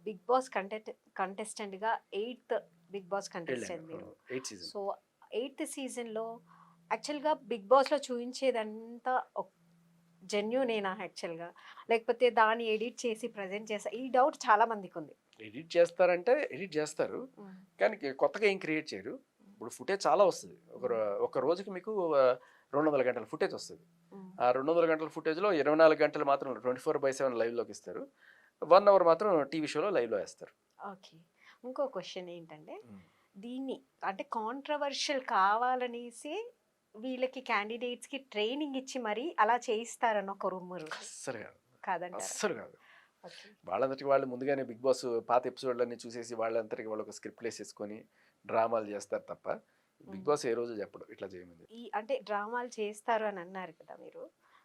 Big Boss కంటెస్టెంట్‌గా eighth Bigg Boss వెళ్ళాను. Contestant మీరు. 8 సీజన్. సో, 8థ్ సీజన్‌లో యాక్చువల్‌గా బిగ్ బాస్‌లో చూయించేదంతా జెన్యూనేనా యాక్చువల్‌గా? లేకపోతే దాన్ని ఎడిట్ చేసి ప్రెజెంట్ చేసా ఈ డౌట్ చాలా మందికుంది. ఎడిట్ చేస్తారంటే ఎడిట్ చేస్తారు. హ్మ్. కానీ కొత్తగా ఏం క్రియేట్ చేయరు. హ్మ్. ఇప్పుడు ఫుటేజ్ చాలా వస్తది. హ్మ్. ఒక రోజుకి మీకు 200 గంటల ఫుటేజ్ వస్తది. హ్మ్. ఆ 200 గంటల ఫుటేజ్‌లో 24 గంటలు మాత్రం 24/7 లైవ్‌లోకి ఇస్తారు. 1 అవర్ మాత్రం టీవీ షోలో లైవ్‌లో ఏస్తారు. ఓకే. ఇంకో క్వెషన్ ఏంటంటే, హ్మ్. దీన్ని అంటే కాంట్రోవర్షియల్ కావాలనేసి వీళ్ళకి క్యాండిడేట్స్‌కి ట్రైనింగ్ ఇచ్చి మరీ అలా చేయిస్తారని ఒక రూమర్ ఉంది. అస్సలు కాదు. కాదంటారా? అస్సలు కాదు. ఓకే. వాళ్ళంతటికి వాళ్ళు ముందుగానే 'బిగ్ బాస్' పాత ఎపిసోడ్‌లన్నీ చూసేసి వాళ్ళంతటికి వాళ్ళు ఒక స్క్రిప్ట్‌లేసేసుకొని డ్రామాలు చేస్తారు తప్ప, హ్మ్. 'బిగ్ బాస్' ఏ రోజు చెప్పడు ఇట్లా చేయమని. అంటే డ్రామాలు చేస్తారు అని అన్నారు కదా మీరు.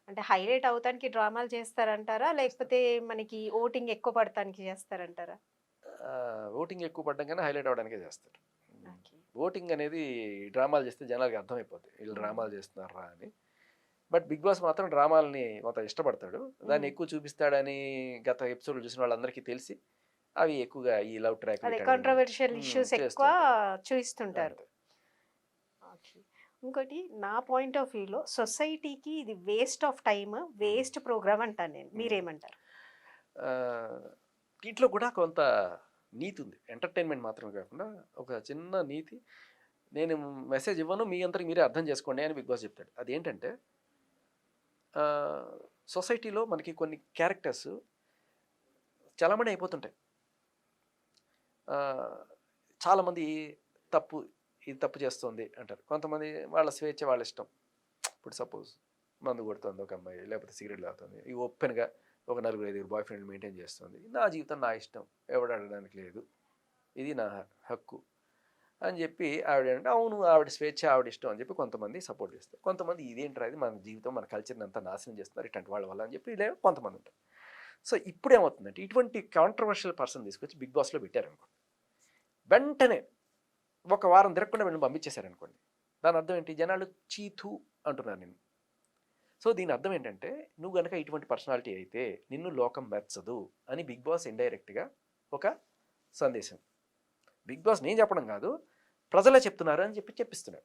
అంటే హైలైట్ అవ్వటానికి డ్రామాలు చేస్తారంటారా? లేకపోతే మనకి ఓటింగ్ ఎక్కువ పడటానికి చేస్తారంటారా? ఓటింగ్ ఎక్కువ పడ్డం కన్నా హైలైట్ అవ్వడానికే చేస్తారు. ఓకే. ఓటింగ్ అనేది డ్రామాలు చేస్తే జనాలకి అర్థమైపోద్ది. వీళ్ళు హ్మ్. డ్రామాలు చేస్తున్నారా అని. బట్ 'బిగ్ బాస్' మాత్రం డ్రామాలని కొంత ఇష్టపడతాడు. దాన్ని హ్మ్. ఎక్కువ చూపిస్తాడని గత ఎపిసోడ్‌లు చూసిన వాళ్ళందరికీ తెలిసి, అవి ఎక్కువగా ఈ లవ్ ట్రాక్‌లు అదే ఇట్లాంటివన్నీ కాంట్రోవర్షియల్ ఇష్యూస్ చేస్తూ ఎక్కువ ఉంటాడు. చూయిస్తుంటారు. అంతే. ఓకే. ఇంకోటి నా పాయింట్ ఆఫ్ వ్యూలో సొసైటీకి ఇది వేస్ట్ ఆఫ్ టైమ్, హ్మ్. వేస్ట్ ప్రోగ్రామ్ అంటాను నేను. హ్మ్. మీరేమంటారు? ఆహ్, దీంట్లో కూడా కొంత నీతి ఉంది. ఎంటర్‌టైన్‌మెంట్ మాత్రమే కాకుండా ఒక చిన్న నీతి. నేను మెసేజ్ ఇవ్వను. మీ అంతటికి మీరే అర్థం చేసుకోండి అని 'బిగ్ బాస్' చెప్తాడు. అదేంటంటే ఆహ్, సొసైటీలో మనకి కొన్ని క్యారెక్టర్స్ చలామణి అయిపోతుంటాయి. ఆహ్, చాలామంది తప్పు, ఇది తప్పు చేస్తుంది అంటారు. కొంతమంది వాళ్ళ స్వేచ్ఛ వాళ్ళ ఇష్టం. ఇప్పుడు సపోజ్ మందు కొడుతుంది ఒక అమ్మాయి, లేకపోతే సిగరెట్ తాగుతుంది. ఈ ఓపెన్‌గా ఒక నలుగురు, ఐదుగురు బాయ్ ఫ్రెండ్‌లు మెయింటైన్ చేస్తుంది. నా జీవితం నా ఇష్టం. ఎవడు అడగడానికి లేదు. ఇది నా హక్కు అని చెప్పి ఆవిడంటే, అవును ఆవిడ స్వేచ్ఛ, ఆవిడ ఇష్టం అని చెప్పి కొంతమంది సపోర్ట్ చేస్తారు. కొంతమంది ఇదేంట్రా ఇది మన జీవితం, మన కల్చర్‌ని అంతా నాశనం చేస్తున్నారు ఇట్లాంటి వాళ్ళ వల్ల అని చెప్పి ఇలా కొంతమంది ఉంటారు. సో, ఇప్పుడేమవుతుందంటే ఇటువంటి కాంట్రోవర్షియల్ పర్సన్ తీసుకొచ్చి 'బిగ్ బాస్‌లో' పెట్టారనుకోండి. వెంటనే ఒక వారం తిరగకుండా వీళ్ళని పంపించేశారనుకోండి. దాని అర్థం ఏంటి? జనాలు ఛీ! థూ అంటున్నారు నిన్ను. సో, దీని అర్థం ఏంటంటే, నువ్వు గనక ఇటువంటి పర్సనాలిటీ అయితే నిన్ను లోకం మెచ్చదు అని 'బిగ్ బాస్' ఇండైరెక్ట్‌గా ఒక సందేశం. 'బిగ్ బాస్' నేను చెప్పడం కాదు. ప్రజలే చెప్తున్నారు అని చెప్పి చెప్పిస్తున్నాడు.